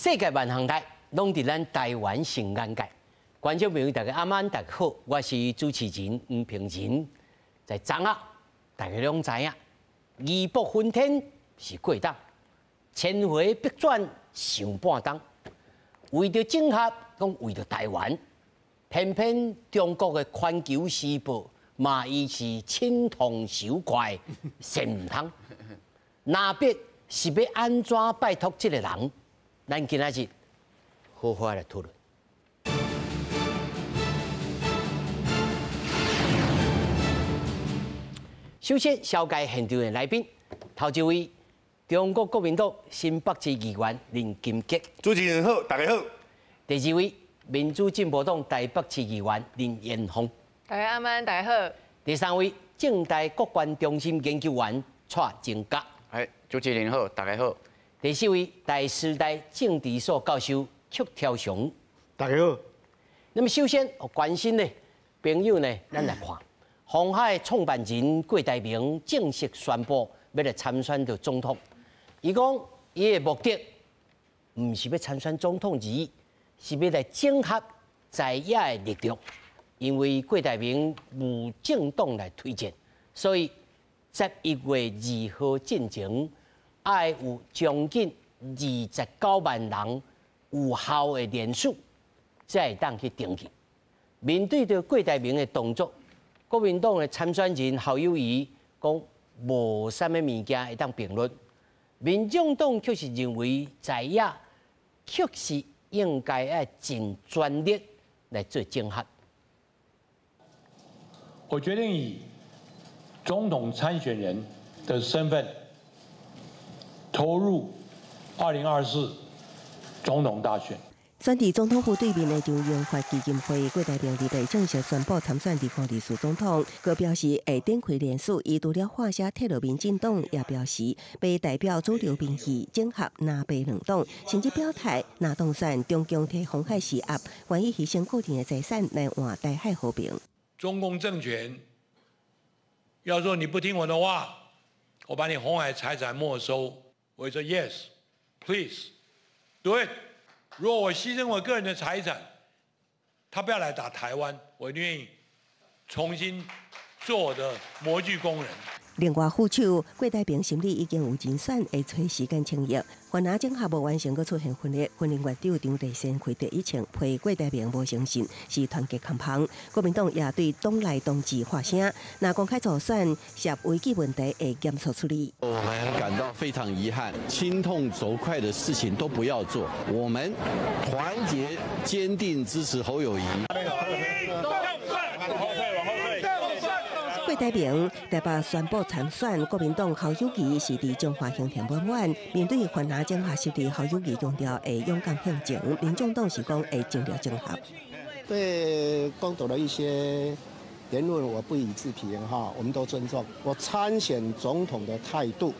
世界万行台，拢伫咱台湾成眼界。观众朋友，大家晚安，大家好，我是主持人吴平仁。在昨仔，大家拢知影，义薄云天是过当，千回百转想半冬。为着整合，讲为着台湾，偏偏中国的《环球时报》嘛，伊是青铜手快，嫌唔通。那必是要安怎拜托这个人？咱今仔日好好来讨论。首先，紹介現場的來賓，頭一位中國國民黨新北市議員林金杰，主持人好，大家好。第二位民主進步黨台北市議員林彥宏，大家晚安，大家好。第三位政大國關中心研究員蔡正甲，主持人好，大家好。第四位台師大政治所教授曲條雄，大家好。那麼首先，關心的朋友呢，咱來看。鴻海創辦人郭台銘正式宣布要來參選到總統。伊講伊的目的唔是要參選總統而已，是要來整合在野的力量。因為郭台銘無政黨來推薦，所以11月2號進前，要有將近29萬人有效的連署，才會當去登記。面對着郭台銘的動作，國民黨的參選人侯友宜講無啥物物件會當評論，民眾黨卻是認為在野確實應該要盡全力來做整合。我決定以總統參選人的身份投入2024總統大選。選舉總統府對面的中央法基金會郭台銘日正式宣布參選2024總統，佢表示會展開連署，伊除了化寫退落民進黨，也表示被代表主流民意整合南北兩黨，甚至表態若當選中共替鴻海施壓，願意犧牲個人的財產來換台海和平。中共政權要說你不聽我的話，我把你鴻海財產沒收，我說 yes please do it。如果我犧牲我個人的財產，他不要來打台灣，我願意重新做我的模具工人。另外，副手郭台銘心裡已經有人選，會找時間清葉。原來整合無完成，佫出現分裂。分裂院長張立善開第一槍，批郭台銘無誠信，是團結抗澎。國民黨也對黨內同志發聲，若公開助選涉危機問題，會嚴肅處理。我們感到非常遺憾，心痛軸快的事情都不要做，我們團結堅定支持侯友宜。郭台銘台北宣布參選，國民黨侯友宜是佇中華興田本院，面對泛藍整合實力，侯友宜強調會勇敢向前，民眾黨是講會盡力整合。對公投的一些言論，我不予置評哈，我們都尊重。我參選總統的態度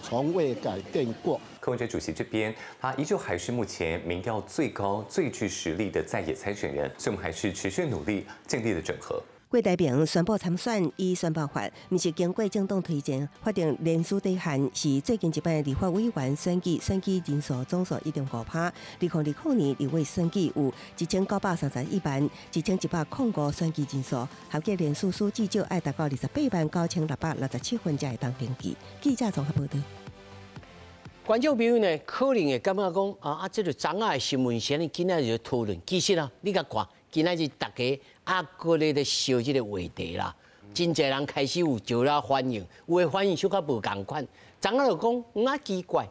從未改變過。柯文哲主席這邊，他依舊還是目前民調最高、最具實力的在野參選人，所以我們還是持續努力，盡力的整合。郭台銘宣布參選，以宣佈法，毋是經過政黨推薦，法定連署底限是最近一擺立法委員選舉人數總數1.5%。2029年立委選舉有1931萬1105選舉人數，合計連署數至少要達到28萬9667份才會當登記。記者綜合報道。觀眾朋友呢，可能會感覺講這個昨仔的新聞先今仔日討論，其實你甲看。今仔日大家擱咧咧燒這個話題啦，真濟人開始有招了反應，有的反應小可無共款。昨仔就講奇怪，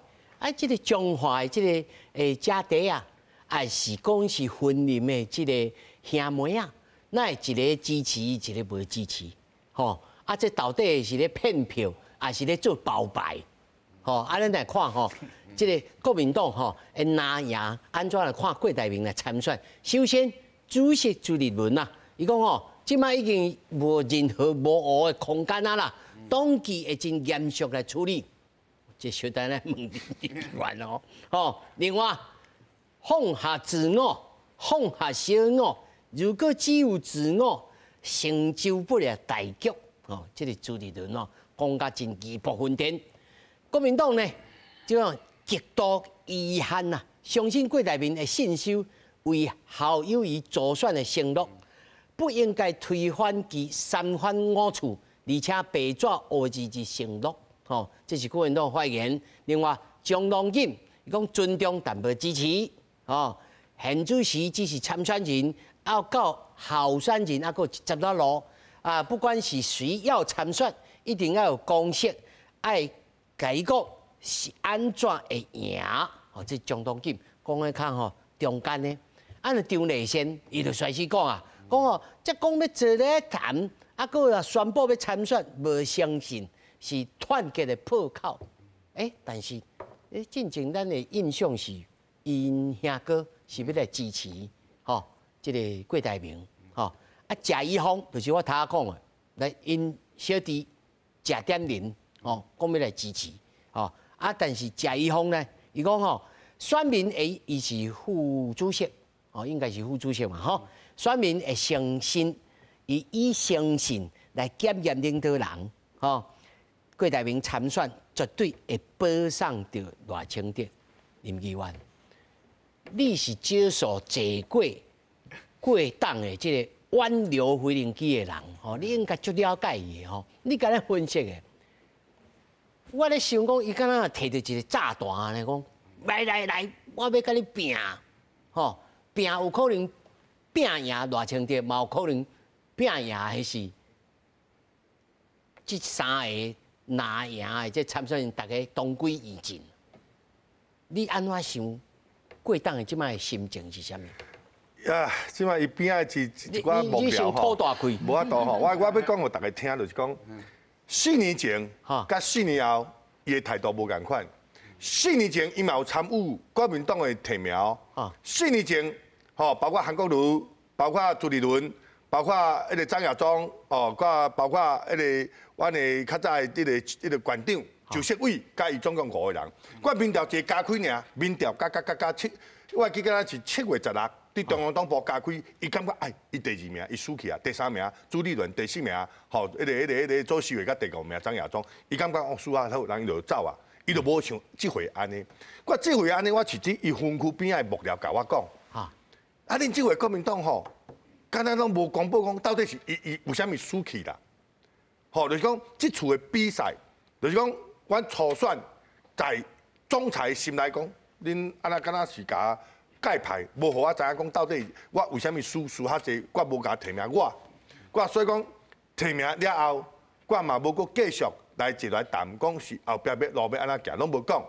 這個中華的這個家弟啊，還是講是分林的這個兄妹啊，那一個支持，一個無支持，吼這到底是咧騙票，還是咧做包牌？吼咱來看吼，這個國民黨吼，拿贏安怎來看郭台銘來參選？首先。主席朱立倫啊，伊講吼，即擺已經無任何模糊的空間啊啦，當期會真嚴肅來處理。這小弟咧問你完哦，吼，另外放下自我，放下小我，如果只有自我，成就不了大局。哦，這個朱立倫哦，講甲真義薄雲天。國民黨呢，就講极度遗憾呐！相信郭台铭的信守为校友谊助选的承诺，不应该推翻其三番五次，而且白纸黑字之承诺。吼，这是国民党发言。另外，张龙锦伊讲尊重但无支持。吼，现主席只是参选人，要到候选人还有一十多路啊，不管是谁要参选，一定要有公式，爱甲伊讲是安怎会赢。哦，这张龙锦讲来看吼，中间呢，按张内先伊就随时讲啊，讲哦，即讲要坐咧谈，啊，个啊宣布要参选，无相信。是团结的破口，但是，进前咱的印象是，因兄哥是要来支持，吼，这个郭台铭，吼，啊，谢依芳就是我头下讲的，来因小弟谢点林，吼，讲要来支持，吼，啊，但是谢依芳呢，伊讲吼，选民伊是副主席，哦，应该是副主席嘛，吼，选民会相信，以诚信来检验领导人，吼。郭台铭参选绝对会保障到赖清德林议员。你是接受坐过党的这个挽留回零机的人，吼，你应该足了解伊吼。你敢若分析的，我咧想讲，伊敢若摕到一个炸弹安尼讲，来，我要甲你拼，吼，拼有可能拼赢赖清德，嘛有可能拼赢的是这三个。拿赢的这参选人，大家同归于尽。你安怎想？过党的即摆心情是啥物？啊，即摆伊边仔是一寡目标吼，无法度吼。我要讲互大家听，就是讲4年前甲4年后，伊的态度无共款。4年前伊嘛有参与国民党的提名，4年前吼，包括韩国瑜，包括朱立伦。包括迄个张亚中，哦，包括迄个阮的较早的迄个馆长周锡伟，甲伊总共5个人。我民调一加开尔，民调加7，我记得是7月16，伫中央党部加开，伊感觉伊第2名，伊输去啊，第3名朱立伦，第4名吼，迄个周锡伟，甲第5名张亚中，伊感觉输啊，好，人伊就走啊，伊就无像这回安尼。我这回安尼，我直接伊分区边仔幕僚甲我讲，啊，恁这回国民党吼。敢若拢无公布讲，到底是伊为虾米输去啦？吼，就是讲这次的比赛，就是讲阮初选在总裁心来讲，恁安那敢若是甲盖牌，无互我知影讲到底我为虾米输较济，我无甲提名我所以讲提名了后，我嘛无搁继续来谈讲是后壁要路要安怎行，拢无讲。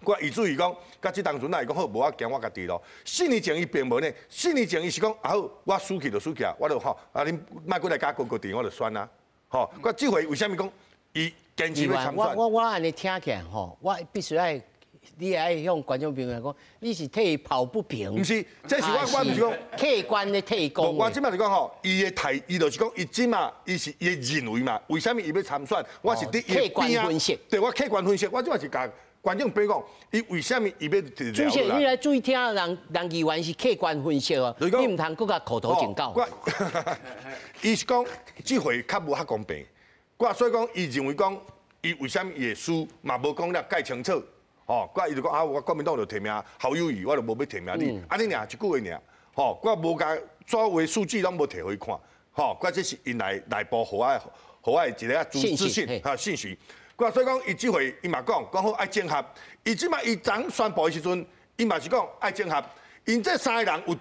我以至于讲，甲即当阵来讲好，无我行我家己咯。4年前伊并无呢，4年前伊是讲啊好，我输去就输去啊，我就吼啊恁莫过来加高地，我就选啊。吼，我这回为虾米讲伊坚持要参选？我安尼听起来吼，我必须爱，你爱向观众朋友来讲，你是替跑不平。毋是，这是我毋是讲客观的替讲。我即摆就讲吼，伊就是讲伊即嘛，伊是伊认为嘛，为虾米伊要参选？我是伫客观分析。对，我客观分析，我即摆是甲。观众朋友讲，伊为虾米伊要主席，你来注意听，人议员是客观分析哦，你唔通搁甲口头警告。伊是讲，这回较无遐公平。所以讲，伊认为讲，伊为虾米会输，嘛无讲了解清楚。吼，伊就讲啊，我国民党就提名好友谊，我就无要提名你，安尼尔一句话尔。吼，我无甲所有数据拢无摕互伊看。吼，这是因内部互我一个资讯信息。所以讲，伊这回伊嘛讲好爱整合。伊即摆伊昨宣布的时阵，伊嘛是讲爱整合。因这3个人有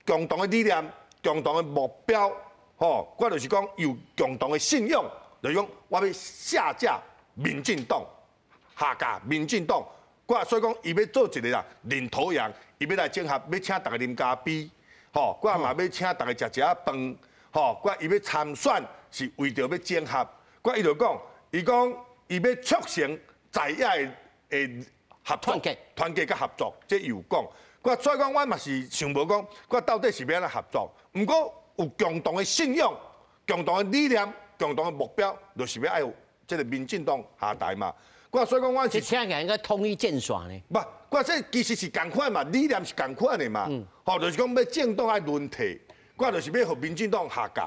共同的理念、共同的目标，吼，我就是讲有共同的信仰，就是讲我要下架民进党，下架民进党。所以讲伊要做一个啦领头羊，伊要来整合，要请大家啉咖啡，吼，嘛要请大家食饭，吼，伊要参选是为着要整合。伊就讲，伊讲。伊要促成在野的团结甲合作，这有讲。所以讲，我嘛是想无讲，我到底是要安怎合作？毋过有共同的信仰、共同的理念、共同的目标，就是要爱这个民进党下台嘛。所以讲，我是听起来应该统一战线呢。不，这其实是共款嘛，理念是共款的嘛。吼，就是讲要政党爱轮替，就是要互民进党下架。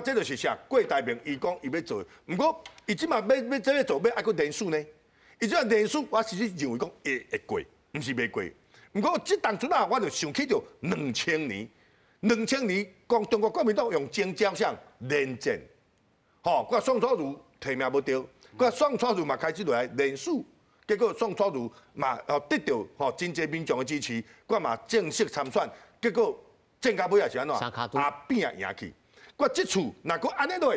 这就是啥？郭台铭伊讲伊要做，毋过伊即马要做要爱个人数呢？伊这人数我实际认为讲会过，毋是袂过。不过这当初啊，我就想起着2000年讲中国国民党用征召上连战，吼，我宋楚瑜提名无到，我宋楚瑜嘛开始落来连署，结果宋楚瑜嘛得到真济民众的支持，我嘛正式参选，结果正到尾也是安怎？阿扁也赢去。我这次若搁安尼落，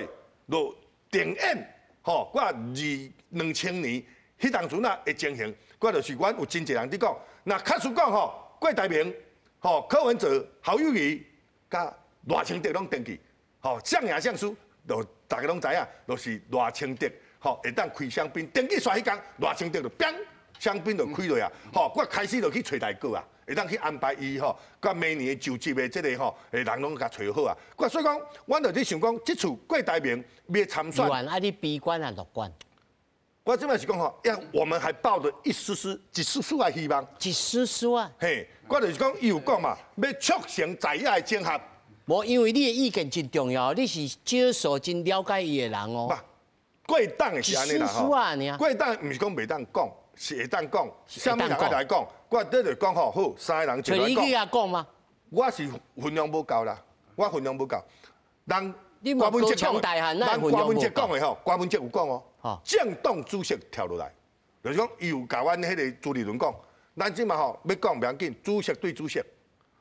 就定演，吼，我2000年迄当初啊的情形，我就是阮有真济人伫讲。那确实讲吼，郭台铭、吼柯文哲、侯友宜、甲赖清德拢登记，吼像赢像输，就大家拢知影，就是赖清德吼会当开香槟，登记煞迄天，赖清德就砰香槟就开落啊，吼我开始就去找大哥啊，会当去安排伊吼，甲明年就职的即个吼，人拢甲找好啊。我所以讲，阮就伫想讲，即次郭台铭要参选，啊你悲观啊乐观？我这边是讲吼，我们还抱着一丝丝的希望。一丝丝啊？嘿，我就是讲，伊有讲嘛，要促成在野的整合。无，因为你的意见真重要，你是少数真了解伊的人哦。国党的是安尼啦吼。国党毋是讲袂当讲，是会当讲。啥物人来讲？我这就讲吼，好，三个人一来讲。你去讲吗？我是分量不够啦，我分量不够。人郭文哲讲的，人郭文哲讲的吼，郭文哲有讲哦。政党主席跳落来，就是讲伊有甲阮迄个朱立伦讲，咱即嘛吼要讲袂要紧，主席对主席，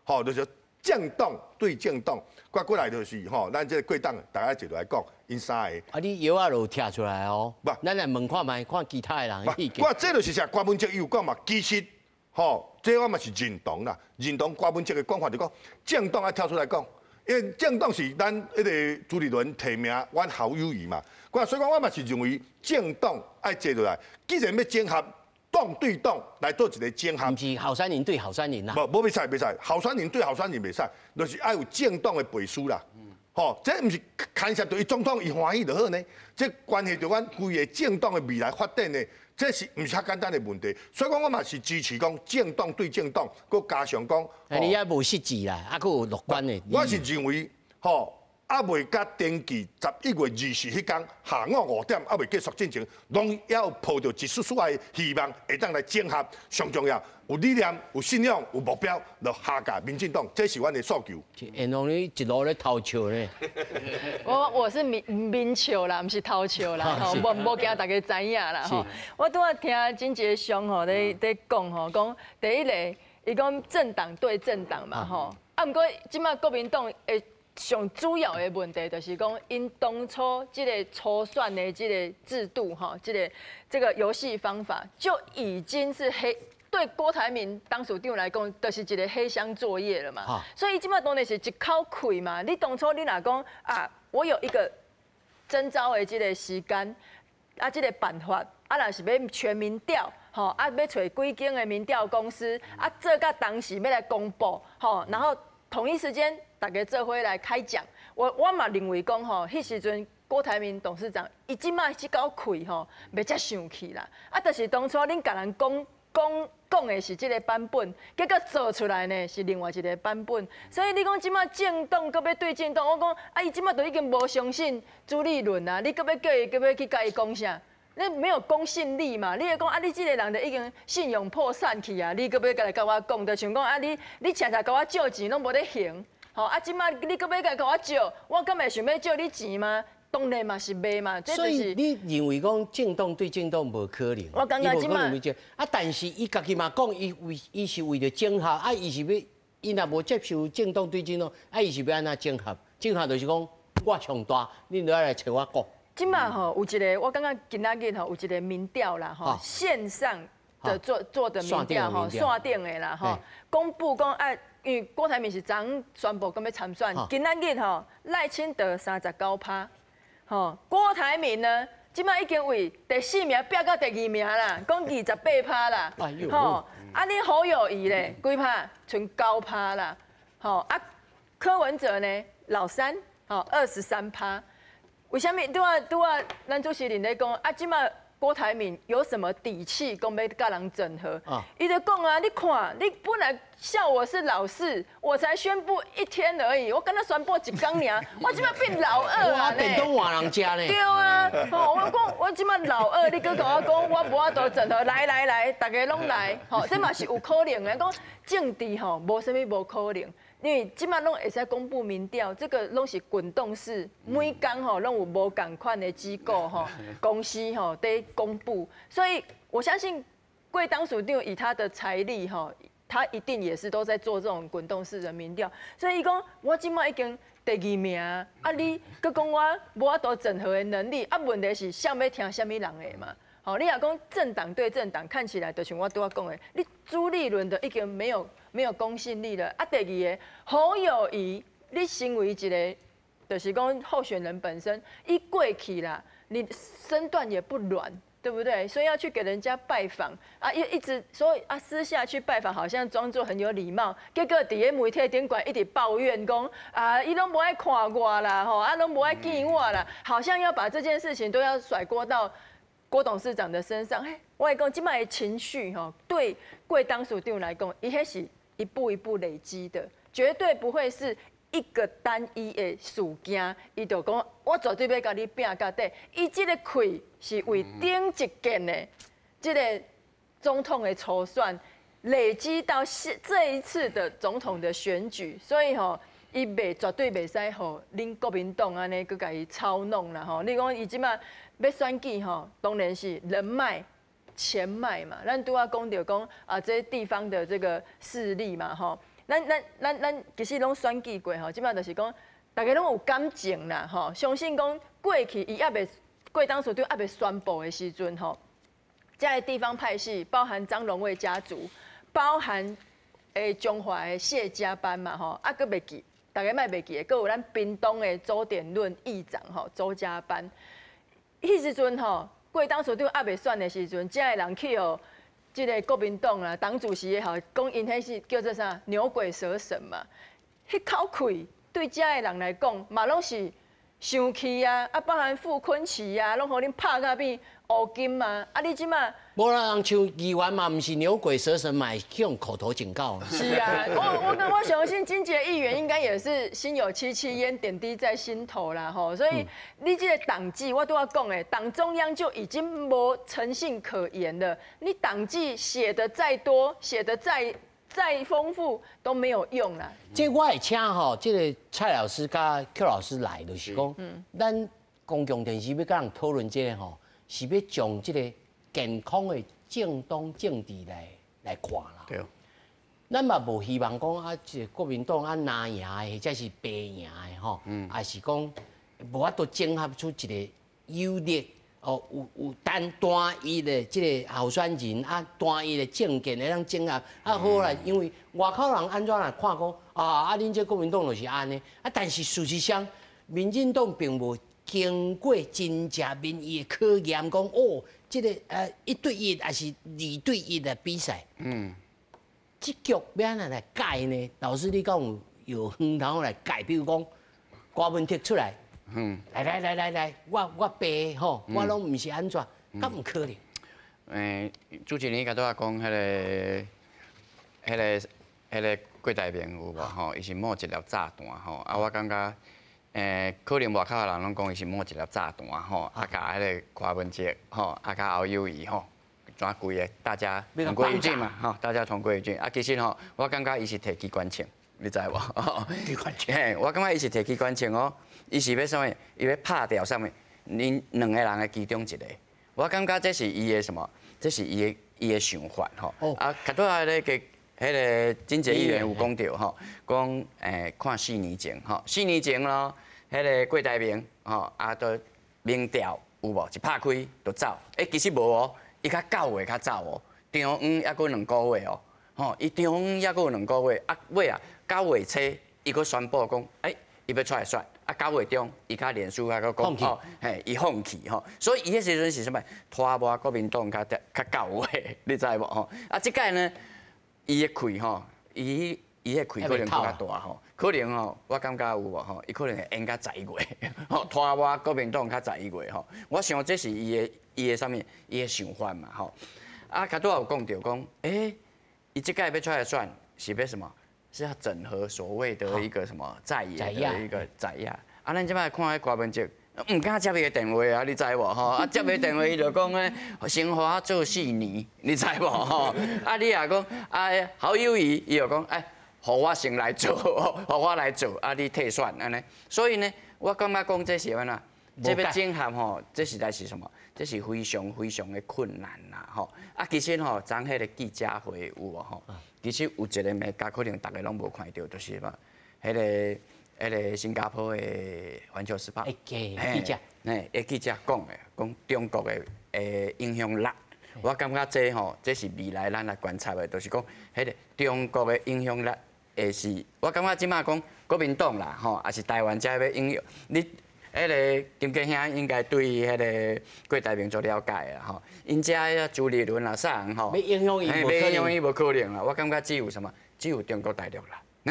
吼就是政党对政党，过来就是吼，咱这个国党大家一路来讲，因三个。啊，你药啊就跳出来哦，不，咱来问看卖，看其他的人意见。我这就是啥，郭文哲伊有讲嘛，其实吼，这我嘛是认同啦，认同郭文哲的讲法，就讲政党要跳出来讲。因为政党是咱迄个朱立伦提名，阮侯友宜嘛。所以讲我嘛是认为政党爱坐落来，既然要整合党对党来做一个整合，唔是候选人对候选人啦。无袂使，候选人对候选人袂使，就是爱有政党的背书啦。吼，这毋是牵涉到伊总统伊欢喜就好呢？这关系到阮规个政党的未来发展呢？这是毋是较简单的问题？所以讲我嘛是支持讲政党对政党，佮加上讲。你也无实际啦，还佫有乐观的。我是认为，吼，还未甲登记11月24迄天下午5点，还未结束进程，拢要抱着一丝丝的希望，会当来整合。上重要，有理念、有信仰、有目标，就下架民进党，这是阮的诉求。沿路你一路咧偷笑呢？我是民笑啦，不是偷笑啦，吼，无惊大家知影啦，吼。我拄仔听真杰兄吼在讲吼，讲第一个，伊讲政党对政党嘛，吼。啊，毋过即摆国民党诶上主要的问题就是讲，因当初即个初选的即个制度吼，这个游戏方法就已经是对郭台铭当属长来讲，就是一个黑箱作业了嘛。所以即摆当然是一口气嘛。你当初你若讲啊，我有一个征召的即个时间，啊，即个办法，啊，若是要全民调，吼，啊，要找几间的民调公司，啊，做到当时要来公布，吼，然后同一时间大家做伙来开讲。我嘛认为讲吼，迄时阵郭台铭董事长伊即摆即口气吼，袂遮生气啦。啊，就是当初恁甲人讲的是这个版本，结果做出来呢是另外一个版本。所以你讲即摆政党搁要对政党，我讲啊，伊即摆都已经无相信朱立伦啊，你搁要去甲伊讲啥？你没有公信力嘛？你会讲啊，你这个人就已经信用破产去啊！你搁要来甲我讲，就像讲啊，你常常甲我借钱拢无咧还，吼啊，即摆你搁要甲我借，我敢会想要借你钱吗？当然嘛是袂嘛，这就是。你认为讲政党对政党无可能？我感觉即摆啊，但是伊家己嘛讲，伊是为了整合，啊，伊是要，伊若无接受政党对政党，啊，伊是要安怎整合？整合就是讲我强大，你就要来找我讲。即摆吼有一个，我感觉今仔日吼有一个民调啦，吼线上的做的民调吼，线顶的啦吼，公布讲啊，因为郭台铭是昨宣布讲要参选，今仔日吼赖清德39%。吼，郭台铭呢，即摆已经为第4名飙到第2名啦，讲28%啦。吼，啊，你侯友宜咧，几趴？剩9%啦。吼，啊，柯文哲呢，老三，吼，23%。为什么？拄啊，咱主持人咧讲，啊，即摆郭台铭有什么底气讲要跟人整合？伊就讲啊，你看，你本来笑我是老四，我才宣布1天而已，我跟他宣布1天尔，我即摆变老二啊！电动换人家呢？对啊，我讲我即摆老二，你搁跟我讲，我无法度整合，来，大家拢来，这嘛是有可能的。讲政治无啥物无可能。因为即马拢会使公布民调，这个拢是滚动式，每天拢有无同款的机构公司在公布，所以我相信贵当属长以他的财力他一定也是都在做这种滚动式的民调，所以伊讲我即马已经第2名，你佮讲我无法度整合的能力，问题是想要听什么人的嘛？你若讲政党对政党，看起来就像我拄仔讲的，你朱立伦的已经没有公信力了。第二个侯友宜，你身为一个，就是讲候选人本身，一过去啦，你身段也不软，对不对？所以要去给人家拜访一直说私下去拜访，好像装作很有礼貌，结果伫个媒体顶管一直抱怨讲伊拢无爱看我啦，拢无爱见我啦，好像要把这件事情都要甩锅到郭董事长的身上。我来讲，今摆的情绪对贵当属长来讲，伊迄是一步一步累积的，绝对不会是一个单一的事件。伊就讲，我绝对要甲你拼到底。伊这个气是为顶一件的这个总统的筹算累积到这一次的总统的选举，所以伊绝对袂使互恁国民党安尼佮甲伊操弄啦你讲伊即马要选举当然是人脉、钱脉嘛。咱拄仔讲到讲这些地方的这个势力嘛咱其实拢选举过即马就是讲大家拢有感情啦相信讲过去伊还袂贵当属长还袂宣布的时阵这些地方派系包含张荣卫家族，包含中华的谢家班嘛佫袂记。大家莫袂记，佮有咱屏东的周典论议长周家班，迄时阵贵当属长还袂选的时阵，这个人去即个国民党啦，党主席也好，讲因迄是叫做啥牛鬼蛇神嘛，迄口气对这个人来讲，嘛拢是生气包含傅昆萁拢互恁拍到变乌金嘛，你即马无人像议员嘛，毋是牛鬼蛇神嘛，去用口头警告。是啊，我相信金杰议员应该也是心有戚戚焉，点滴在心头啦所以你这个党纪，我都要讲党中央就已经无诚信可言了。你党纪写的再多，写的再丰富都没有用啦。这我会请这个蔡老师甲 Q 老师来，就是讲，咱公共电视要甲人讨论这个是要从这个健康的政党政治来看啦。对。咱嘛无希望讲这个国民党拿赢的，或者是白赢的还是讲无法度整合出一个优劣有单一的这个候选人单一的政见会当整合好啦。因为外口人安怎来看讲恁这国民党就是安尼但是事实上，民进党并无经过真正民意的考验，讲这个1对1还是2对1的比赛，这局要安怎来改呢？老师，你敢有方头来改？比如讲，郭文剔出来，来，我白我拢唔是安怎，敢唔可能？主持人甲拄仔讲，迄个郭台铭有无伊是摸一粒炸弹我感觉。可能外口的人拢讲伊是摸一粒炸弹甲迄个柯文哲甲侯友宜怎规个，大家同归于尽嘛大家同归于尽其实我感觉伊是摕机关枪，你知无？机关枪，我感觉伊是摕机关枪伊是要啥物？伊要拍掉啥物？恁2个人的其中一个，我感觉这是伊的什么？这是伊的想法较多迄个金杰议员有讲到讲看4年前4年前咯。迄个郭台铭都民调有无？一拍开就走。其实无伊较9月较走中央还佫2个月伊中央还佫有2个月尾9月初伊佫宣布讲伊要出来选9月中伊较连续佫讲伊放弃所以伊迄时阵是啥物？拖磨国民党较9月，你知无即届呢，伊的气伊伊迄开可能更较大吼，可能吼，我感觉有无吼，伊可能会延到11月，吼，拖我国民党较11月吼，我想这是伊的啥物，伊的想法嘛吼。啊，较拄有讲到讲，伊这届要出来选是要什么？是要整合所谓的一个什么在野的一个在野。啊，咱即摆看迄柯文哲，唔敢接伊的电话啊，你知无吼？啊，接伊电话伊就讲咧，生活做4年，你知无吼？啊，你也讲，好友伊就讲，互我先来做，互我来做，啊，你退选安尼。所以呢，我感觉讲这是安怎？这要整合吼，这实在是什么？这是非常非常的困难啦吼。啊，其实吼，昨迄个记者会有无吼？其实有一个媒介可能大家拢无看到，就是嘛，迄个新加坡的《环球时报》记者，记者讲中国的影响力。我感觉这吼，这是未来咱来观察的，就是讲迄个中国的影响力，会是我感觉即马讲国民党啦吼，也是台湾遮要影响你。迄个金家兄应该对迄个郭台铭做了解啦吼，因遮朱立伦啦啥人吼，要影响伊无可能啦。我感觉只有什么，只有中国大陆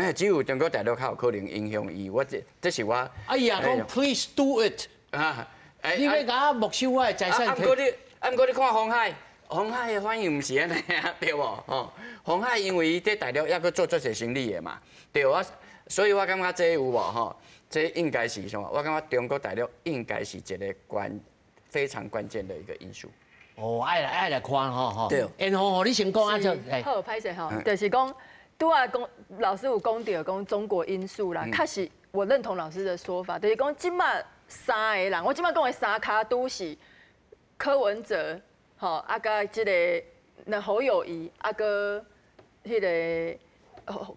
啦。只有中国大陆较有可能影响伊。我这是我。哎呀，讲 Please do it 啊！你要甲我没收我的财产？啊，毋过你看鸿海的反应毋是安尼啊，对无？吼，鸿海因为伊在大陆抑阁做些生意的嘛，对啊，所以我感觉这有无吼？这应该是什么？我感觉中国大陆应该是一个非常关键的一个因素。哦，爱来看吼。对。然后你先讲啊，就好，歹势吼，就是讲，拄啊讲老师有讲到讲中国因素啦，确实我认同老师的说法，就是讲即马3个人，我即马讲的3卡都是柯文哲，吼，啊甲即个侯友宜，啊个迄个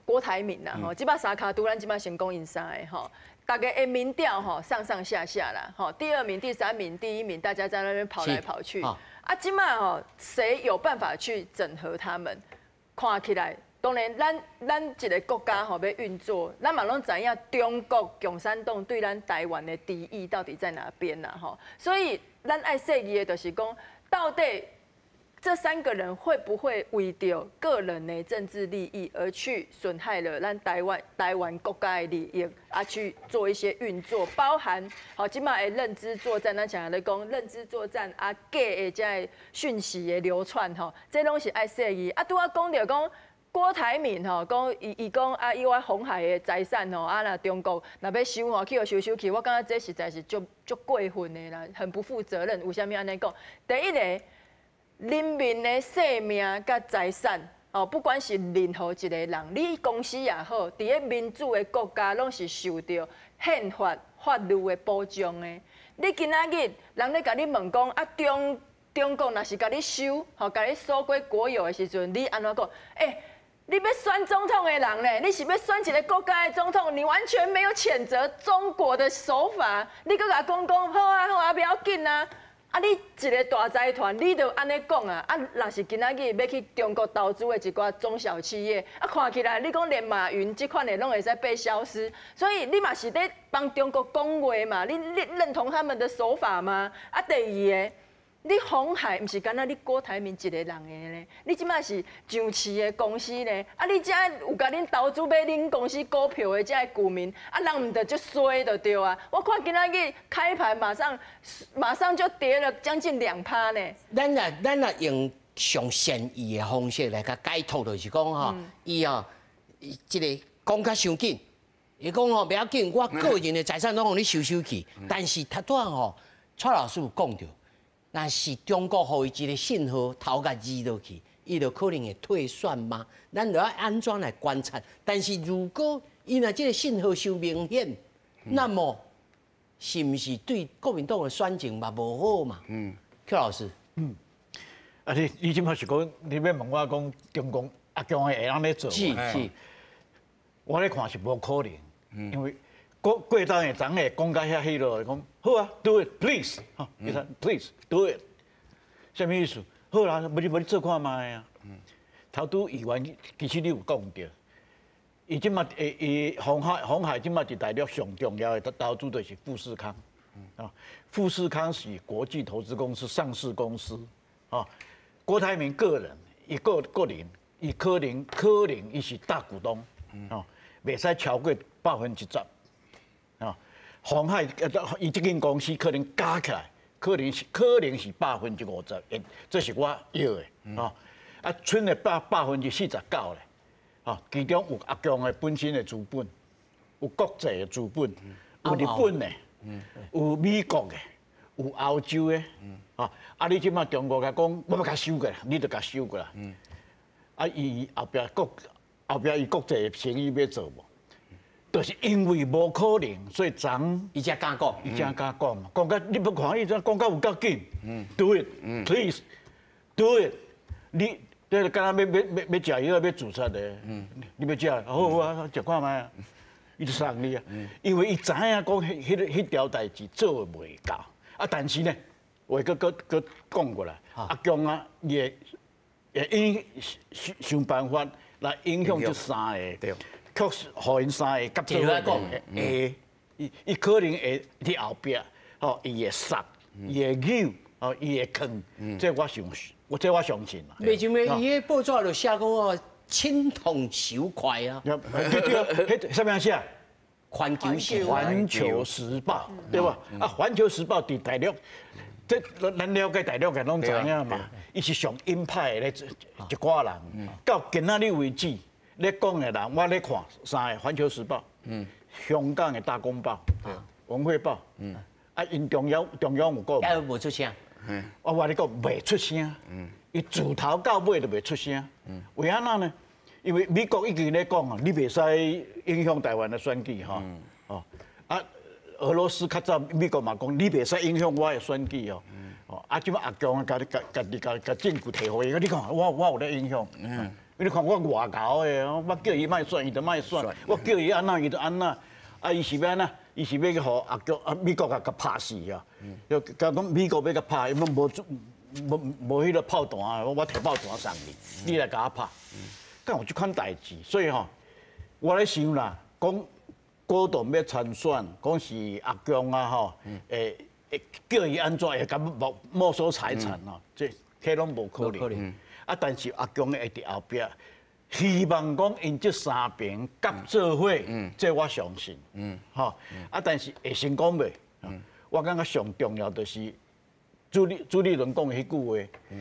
郭台铭啦，吼，即马3卡都咱即马先讲因3个吼。大家的民调吼上上下下啦，吼第2名、第3名、第1名，大家在那边跑来跑去。啊，今麦吼谁有办法去整合他们？看起来，当然咱一个国家吼要运作，咱嘛拢知影中国共产党对咱台湾的敌意到底在哪边啦，吼。所以咱爱设计的就是讲，到底这3个人会不会为着个人的政治利益而去损害了咱台湾国家的利益啊，去做一些运作，包含好今麦的认知作战，咱常在讲认知作战啊，假的这讯息的流窜吼，这拢是爱设计啊。拄啊讲到讲郭台铭吼，讲伊讲啊，以我鸿海的财产吼，啊那中国若要收吼，去收去，我感觉这实在是足过分的啦，很不负责任。为虾米安尼讲？第一个。人民的性命甲财产，哦，不管是任何一个人，你公司也好，伫个民主的国家，拢是受到宪法法律的保障的。你今仔日人咧甲你问讲啊，中国若是甲你收，吼，甲你收归国有的时阵，你安怎讲？你要选总统的人咧，你是要选一个国家的总统，你完全没有谴责中国的手法，你搁甲讲好啊，不要紧啊。啊！你一个大财团，你就安尼讲啊！啊，若是今仔日要去中国投资的一寡中小企业，啊，看起来你讲连马云这款的拢会使被消失，所以你嘛是在帮中国讲话嘛？你认同他们的手法吗？啊，第二个。你鸿海毋是干那你郭台铭一个人的呢？你即摆是上市的公司呢？啊，你遮有甲恁投资买恁公司股票的遮股民，啊，人毋得就衰就对啊！我看今仔日开盘马上就跌了将近2%呢。咱啊用上善意的方式来甲解脱，就是讲吼，伊即个讲较伤紧，伊讲吼不要紧，我个人的财产拢互你收去。但是他拄吼，蔡老师有讲到。那是中国互伊一个信号头甲移落去，伊就可能会退选吗？咱就要安怎来观察？但是如果伊若这个信号伤明显，那么是毋是对国民党的选情嘛无好嘛？Q 老师，啊你即摆是讲你要问我讲中共阿强会安尼做？是，我咧看是无可能，因为。过当下昨下讲到遐迄落，讲好啊 ，do it please， 哈，你看 please do it， 什么意思？好啦，无你做看卖啊。头拄议员其实你有讲到，伊即马鸿海即马伫大陆上重要的投资就是富士康，啊，富士康是国际投资公司上市公司，啊，郭台铭个人，伊个人，伊可能伊是大股东，哦，袂使超过10%，哦，鸿海伊这间公司可能加起来，可能是50%，这是我要的，哦，啊，剩的49%咧，哦，其中有阿强的本身的资本，有国际的资本，有日本的，有美国的。有欧洲的，啊！你即马中国甲讲，我要甲收过来，你就甲收过来。啊，伊后壁伊国际的生意要做无？就是因为无可能，所以伊才敢讲，讲甲你要看伊怎讲甲有够紧。Do it, please, do it。你这敢若要食药要自杀的，你要食，好啊，食看卖啊。伊就送你啊，因为伊知影讲迄条代志做袂到。啊，但是呢，话佮讲过来，阿强啊，也想办法来影响这3个，确实，互因3个甲做伙会，伊可能会伫后壁，吼，伊会杀，伊会扭，吼，伊会坑，这我相信嘛。袂就咩？伊迄报纸就写讲哦，青铜手快啊。对，什么样写？环球时报，对吧？啊，环球时报伫大陆，这咱了解大陆嘅拢知影嘛。伊是上鹰派的一寡人，到今仔日为止，咧讲的人，我咧看3个环球时报，香港的大公报，文汇报，啊，因中央有讲，还无出声。我咧讲袂出声，伊自头到尾都袂出声，为安怎呢？因为美国已经咧讲啊，你袂使影响台湾的选举哈，啊，俄罗斯较早美国嘛讲，你袂使影响我的选举哦，啊，即摆阿强家证据摕互伊，你看我有咧影响，你看我外交的，我叫伊莫选，伊就莫选，我叫伊安那，伊就安那，啊，伊是要安那，伊是要互阿强美国甲拍死啊，要讲美国要甲拍，因为无迄个炮弹啊，我摕炮弹送你来甲我拍。干有即款代志，所以吼，我咧想啦，讲郭董要参选，讲是阿强啊吼，叫伊安怎会甲没收财产哦，这拢无可能。啊，但是阿强会伫后壁，希望讲因这3边合做伙，这我相信。吼，啊，但是会成功袂？我感觉上重要就是朱立伦讲的迄句话，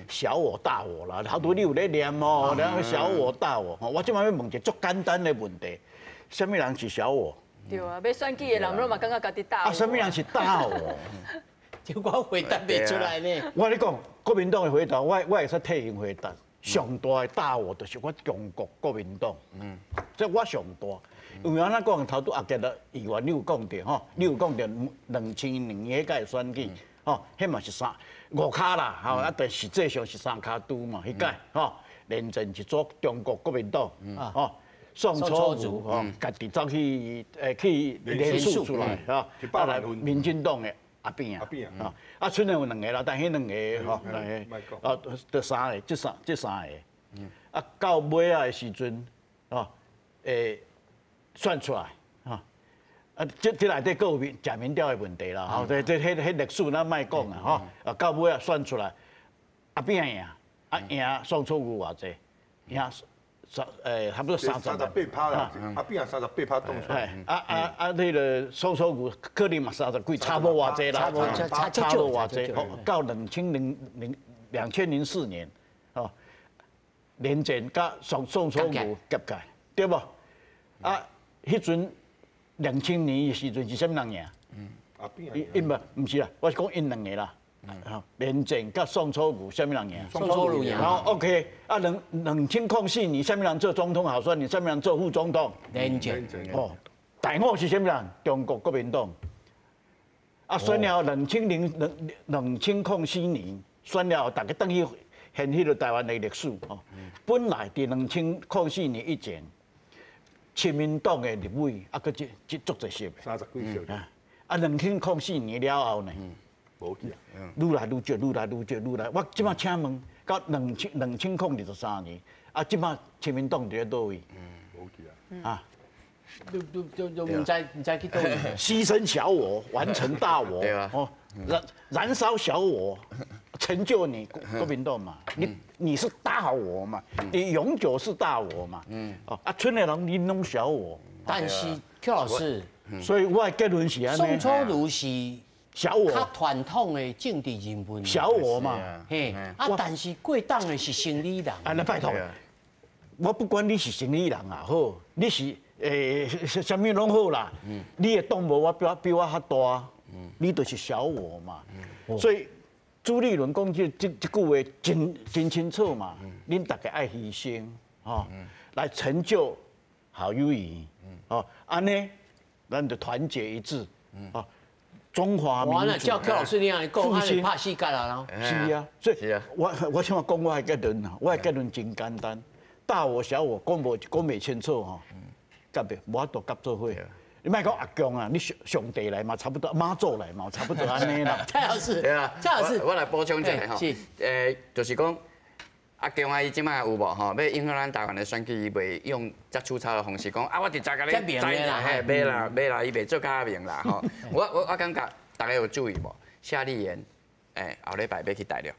小我大我啦，好多你有咧念哦，然后小我大我，我即摆要问一个足简单的问题，什么人是小我？对啊，要选举的人拢嘛感觉家己大我。啊，什么人是大我？就我回答袂出来呢。我咧讲，国民党的回答，我会使替因回答。上大的大我就是我中国国民党，这我上大。因为安怎讲，头拄阿杰的议员你有讲到吼，你有讲到2002年迄届选举。哦，迄嘛是5卡啦，吼，啊，但实际上是3卡都嘛，迄届吼，连战一组中国国民党，吼，宋楚瑜吼，家己走去去联署出来，吼，啊来民进党的阿扁啊，啊，剩有2个啦，但迄2个吼，啊，这3个，这3个，啊，到尾啊的时阵，哦，选出来。啊，这内底各有假民调的问题啦，吼，迄历史咱莫讲啊，吼，啊到尾啊选出来，阿扁赢，啊赢宋楚瑜偌济，赢差不多38%啦，阿扁也38%当选。迄个宋楚瑜可能嘛30几，差无偌济啦，差无偌济，到2004年，吼，连战甲宋楚瑜夹界，对无？啊，迄阵。2000年的时阵是啥物人赢？阿扁因唔是啦，我是讲因2个啦。连战甲宋楚瑜啥物人赢？宋楚瑜赢。然后 OK， 啊2004年啥物人做总统候选人？啥物人做副总统？连战。哦，第5是啥物人？中国国民党。啊，选了2004年，选了大家等于现迄个台湾的历史哦。本来伫2004年以前。亲民党的立委啊，佮即足侪席，30几席。啊，2004年了后呢，无去啊，愈来愈少。我即摆请问，到2023年，啊，即摆亲民党伫咧倒位？无去啊。啊，就唔知去倒位。牺牲小我，完成大我。对啊。哦，燃烧小我，成就你国民党嘛，你是大我嘛，你永久是大我嘛，村里人你弄小我，但是邱老师，所以我的结论是安尼，宋楚瑜是小我，较传统的政治人物，小我嘛，嘿，但是过党的是生理人，那拜托，我不管你是生理人也好，你是什么拢好啦，你的党无我比我较大，你就是小我嘛，所以朱立伦讲这句话真清楚嘛，恁大家爱牺牲来成就好友谊，安尼咱就团结一致，中华民族。完了，叫邱老师你样讲，他是拍死干啦。是啊，所以我想讲我的结论啊，我的结论真简单，大我小我讲袂清楚吼，甲袂无法度夹做伙。你莫讲阿强啊，你上帝来嘛，差不多妈祖来嘛，差不多安尼啦。蔡老师，对啊，蔡老师，我来补充一下吼，就是讲阿强啊，伊即摆有无吼，要影响咱台湾的选举，伊袂用遮粗糙的方式讲啊，我直接甲你知啦，嘿，袂啦，伊袂做假明啦吼。我感觉大家有注意无？夏立言，后礼拜要去大陆，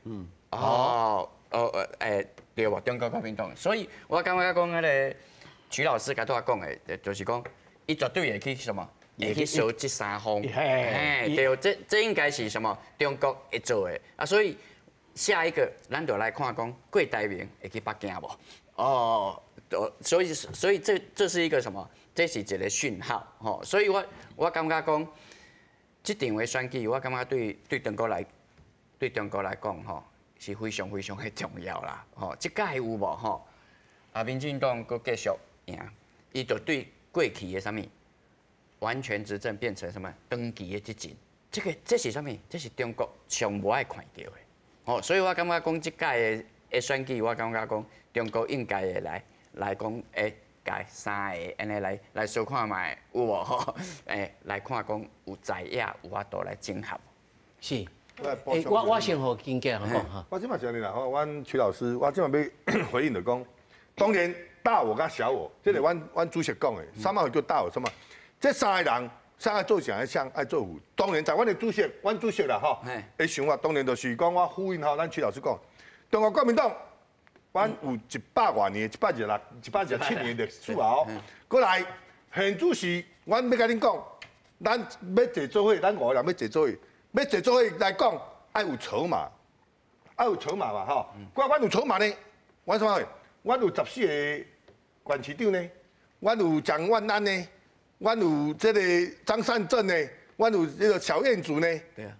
对无？中国国民党，所以我感觉讲迄个徐老师甲拄仔讲的，就是讲。伊绝对会去什么？会去收这三方。对，这应该是什么？中国会做的啊，所以下一个咱就来看讲郭台铭会去北京无？所以这是一个什么？这是一个讯号吼。所以我感觉讲，这场的选举，我感觉对中国来讲吼，是非常非常的重要啦。吼，这届有无吼？民进党佫继续赢，伊就对。过去的什么完全执政变成什么长期的执政，这是什么？这是中国上无爱看到的。所以我感觉讲这届的选举，我感觉讲中国应该会来讲，甲三个安尼来小看卖有无吼？来看讲有在野有法度来整合。是。我先和金姐讲哈。我即马是安尼啦，阮徐老师，我即马要回应就讲，当然。大我甲小我，这个阮主席讲的，什么叫大我？什么？这三个人，三个做啥爱做副。当然，在阮的主席啦吼，的想法当然就是讲，我呼应吼，咱徐老师讲，中国国民党，阮有100多年、117年的历史啊。过来，现主席，阮要甲恁讲，咱要坐做伙，咱5个人要坐做伙，要坐做伙来讲，爱有筹码，嘛吼。阮有筹码呢，阮什么？阮有14个。县市长呢，阮有蒋万安呢，阮有这个张善政呢，阮有这个小燕子呢，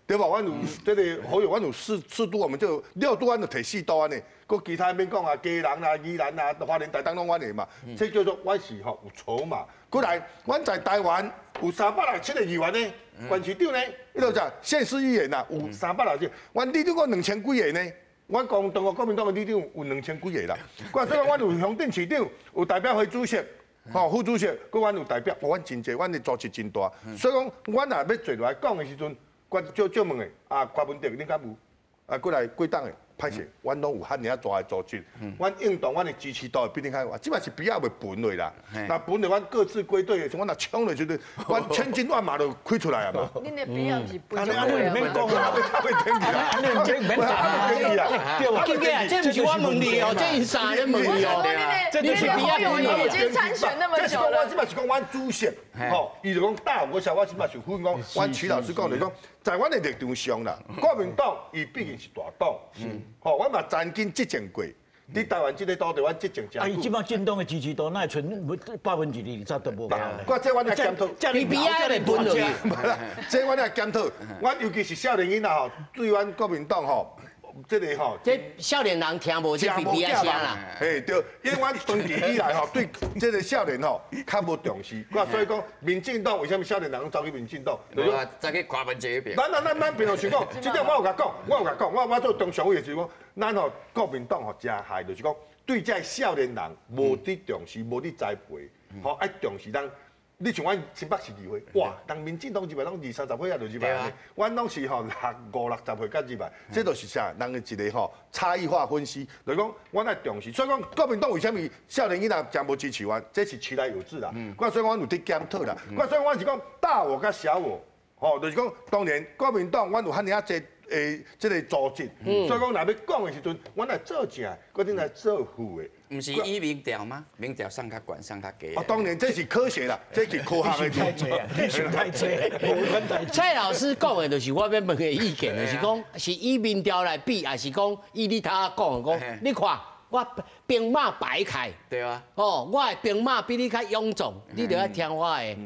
对吧？阮有这个好友，阮有4都，我们就6都，阮就摕4都安尼。佮其他免讲啊，嘉南啊、宜兰啊、花莲、台东拢阮的嘛，这叫做阮是吼有筹码。过来，阮在台湾有367个议员呢，县市长呢，迄落啥县市议员呐，有367，阮里头个2000几个呢。我讲中国国民党的里长有2000几个啦，所以讲阮有乡镇市长，有代表会主席，副主席，佮阮有代表，阮真济，阮的组织真大。所以讲，阮若要坐落来讲的时阵，我少问的郭文德，恁敢有？过来贵党的歹势，阮拢有遐尔大的组织，阮应动，阮的支持度会比恁较大。即摆是比较袂分落啦，那分落阮各自归队的时候，阮若冲落去，阮千军万马就开出来啊嘛。恁的比较是分落来啊，免讲啊，要天气啦，免打天气啊，对吧？金姐，这不是我问你哦，这是啥人问你哦？这就是比较有已经参选那么久了。我即摆是讲阮主席，吼，伊就讲大我小，我即摆是呼应讲，阮徐老师讲就讲，在阮的立场上啦，国民党伊毕竟是大党，吼，阮嘛曾经执政过。你台湾这个岛，台湾执政真久。伊即摆进党的支持度，那会剩2%，20%都无够。我这我来检讨，你比较来分落去。这我来检讨，我尤其是少年囡仔吼，对阮国民党吼，这个吼，这少年人听无这比比较声啦。哎对，因为阮长期以来吼，对这个少年吼较无重视，所以讲民进党为什么少年人走去民进党？走去跨文这一边。咱平常想讲，这点我有甲讲，我做中常委就是讲。咱吼国民党吼真害，就是讲对这少年人无伫重视，无伫栽培，吼爱重视咱。你像阮新北市议会，哇，人民进党200拢20、30岁啊，就200安尼。阮拢是吼50、60岁甲200，这就是啥？人的一个吼差异化分析，就是讲阮爱重视。所以讲国民党为什么少年囡仔真无支持阮？这是其来有自啦。所以讲阮有伫检讨啦。所以讲阮是讲大我甲小我，吼，就是讲当然国民党阮有遐尔啊济这个组织，所以讲若要讲的时阵，阮来做正，决定来做负的。 唔是以民调吗？民调上较悬，上较低。哦，当然这是科学啦，这是科学的。太多啊，你想太多，无关太多。蔡老师讲的，就是我要问的意见，就是讲是以民调来比，还是讲以你头仔讲的讲？你看我兵马摆开，对啊。哦，我的兵马比你较臃肿，你就要听我的。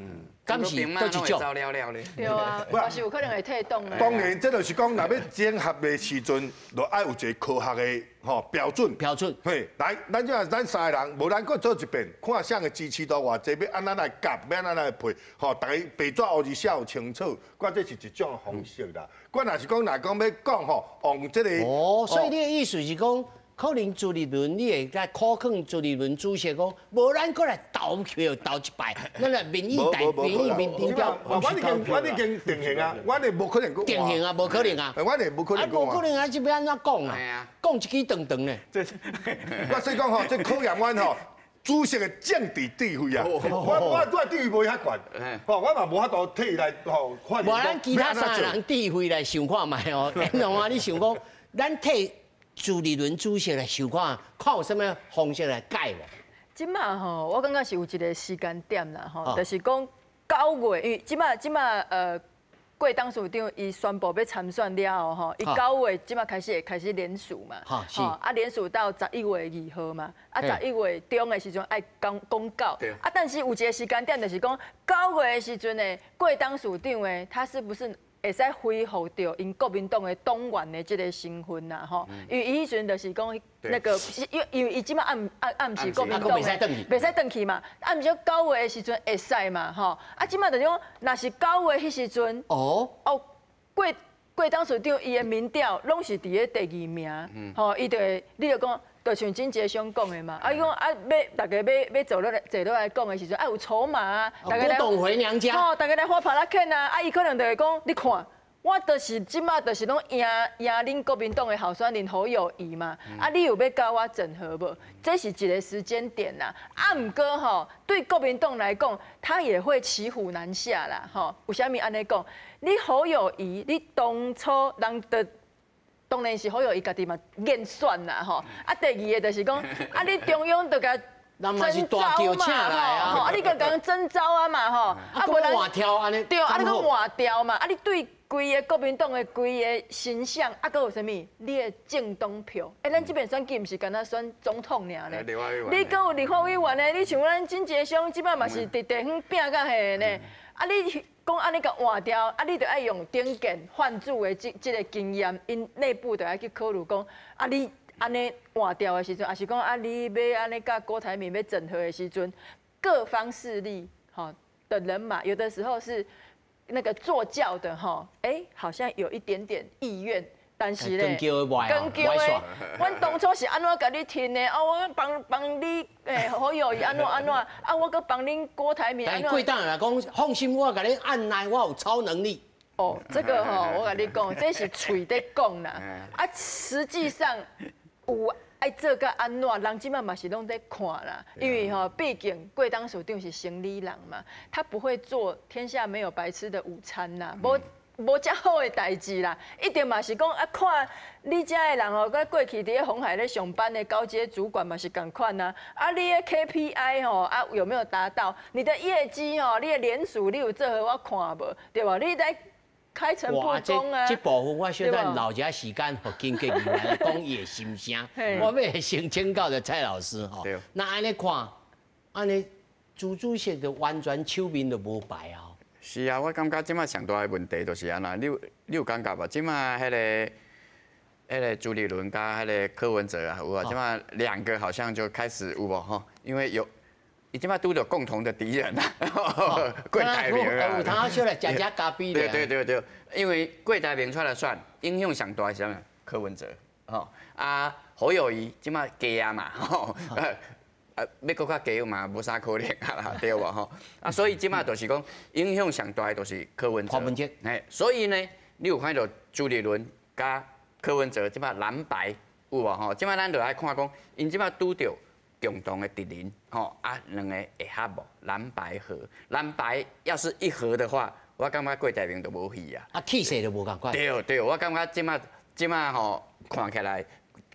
敢是都一种。对啊，也是有可能会退动的。当然，这就是讲，若要整合的时阵，就爱有一个科学的吼标准。标准。嘿，来，咱三个人，无咱搁做一遍，看啥个支持度偌济，要安怎来夹，要安怎来配，吼，大家白纸黑字写有清楚。我这是一种方式啦。我若是讲，要讲吼，用这个。哦，所以你的意思是讲。 可能朱立伦，你会来考劝朱立伦主席讲，无咱过来投票投一摆，咱来民意民调。我已经定型啊，我哋无可能定型啊，无可能啊。我哋无可能讲。无可能啊，这要安怎讲啊？讲一句长长咧。我所以讲吼，这考验阮吼。 主席的政治智慧啊！我智慧无遐悬，吼，我嘛无法度替伊来吼发言。无咱其他三个人智慧来想看卖哦。然后你想讲，咱替朱立伦主席来想看，看有什么方式来改无？即马吼，我感觉是有一个时间点啦，吼，就是讲9月，因为即马过当署长伊宣布要参选了后，吼，伊9月即马开始联署嘛，吼，啊联署到11月2号嘛，啊11月中的时阵爱公告，啊但是有一个时间点就是讲9月的时阵呢，过当署长的他是不是会使恢复到因国民党的党员的这个身份呐，吼，因为伊迄阵就是讲那个，因为伊即马暗时国民党的，袂使登去嘛，啊，毋是9月的时阵会使嘛，吼，啊，即马就是讲，若是9月迄时阵，过当署长伊的民调拢是伫咧第2名，吼，伊就你就讲。 就像真杰兄讲的嘛，啊，伊讲啊，大家要坐落来讲的时阵，啊有筹码啊，大家来回娘家，吼，大家来花拍拉肯啊，啊，伊可能就会讲，你看，我就是即马就是拢赢恁国民党的候选人侯友宜嘛，啊，你有要甲我整合无？这是一个时间点啦，啊，毋过吼，对国民党来讲，他也会骑虎难下啦，吼，有啥物安尼讲？你侯友宜，你当初人的。 当然是好有伊家己嘛验算啦吼，啊第二个就是讲，啊你中央就甲征召嘛吼，啊你甲征召啊嘛吼，啊无咱换跳安尼，对，啊你讲换掉嘛，啊你对规个国民党的规个形象，啊搁有啥物？你的政党票，咱这边选举毋是干那选总统尔呢？你搁有立法委员呢？你像咱真杰兄，即摆嘛是伫地方拼甲下呢，啊你。 讲安尼甲换掉，啊，你着爱用顶件换注的这个经验，因内部着爱去考虑讲，啊，你安尼换掉的时阵，也是讲啊，你要安尼甲郭台铭要整合的时阵，各方势力哈的人马，有的时候是那个做教的哈，好像有一点点意愿。 但是咧，跟叫诶，阮当初是安怎甲你听的？哦，我帮你好友谊安怎，啊，我搁帮恁郭台铭。但贵党来讲，放心，我甲你按耐，我有超能力。哦，这个吼，我甲你讲，这是嘴在讲啦，啊，实际上有爱做甲安怎，人即摆嘛是拢在看啦。因为吼，毕竟贵党署长是生理人嘛，他不会做天下没有白吃的午餐呐，无遮好的代志啦，一定嘛是讲啊，看你遮的人哦，甲过去伫咧鸿海咧上班的高阶主管嘛是共款呐。啊，你的 KPI 吼啊有没有达到？你的业绩吼，你的联署你有做好我看无？对吧？你在开诚布公啊。这部分我小等留一下时间，互经纪人来讲伊的心声。我要先请教的蔡老师吼，那安尼看，安尼朱主席的完全手面都无摆啊。 是啊，我感觉即马上大的问题就是安那，你有感觉无？即马迄个朱立伦加迄个柯文哲啊，有啊，即马2个好像就开始有无吼？因为伊即马拄着共同的敌人啊，郭台铭啊。有通出来加加比的。对，因为郭台铭出来选，影响上大是啥物？柯文哲，吼啊，侯友宜即马加啊嘛，吼。 要搁较低嘛，无啥可能啊啦，对无吼？啊，所以即马就是讲影响上大就是柯文哲。所以呢，你有看到朱立伦加柯文哲即马蓝白有无吼？即马咱就来看讲，因即马拄着共同的敌人吼啊，2个会合无？蓝白合，蓝白要是一合的话，我感觉郭台铭就无戏啊。啊，气势就无共款。对，我感觉即马吼看起来，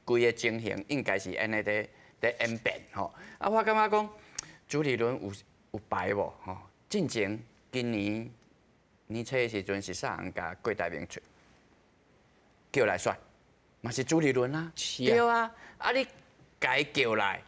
规个情形应该是安尼在演变吼。啊，我感觉讲朱立伦有排无吼？进前今年年初的时阵是啥人甲郭台铭叫来选，嘛是朱立伦啊。对啊，啊你甲伊叫来，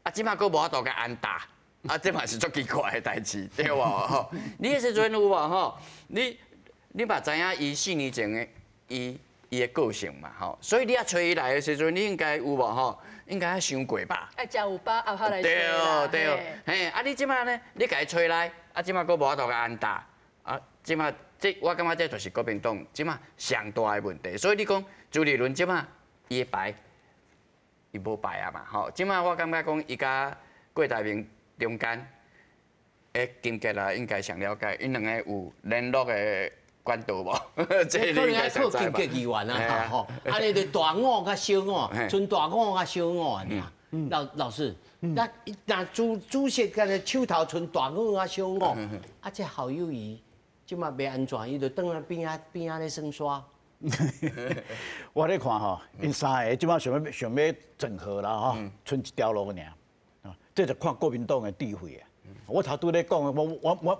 啊即马佫无法度甲安踏。啊，这嘛是足奇怪的代志，对无？吼，你迄时阵有无？吼，你嘛知影伊4年前的伊的个性嘛，吼，所以你啊找伊来的时阵，你应该有无？吼，应该想过吧？爱食有饱，后来对，嘿，啊，你即马呢？你甲伊找来，啊，即马佫无法度甲安踏，啊，即马我感觉这就是国民党即马上大的问题。所以你讲朱立伦即马伊的牌，伊无牌啊嘛，吼，即马我感觉讲伊甲郭台铭。中间，金杰啦，应该上了解，因两个有联络的管道无？这可能要靠金杰议员啊，吼，安尼就大五甲小五，剩大五甲小五啊。老师，那主席干咧手头剩大五甲小五，啊，这好友谊，即嘛袂安全，伊就等在边仔咧耍耍。我咧看吼，因三个即马想要整合啦吼，剩一条路尔。这就看国民党的智慧啊！我头拄咧讲，我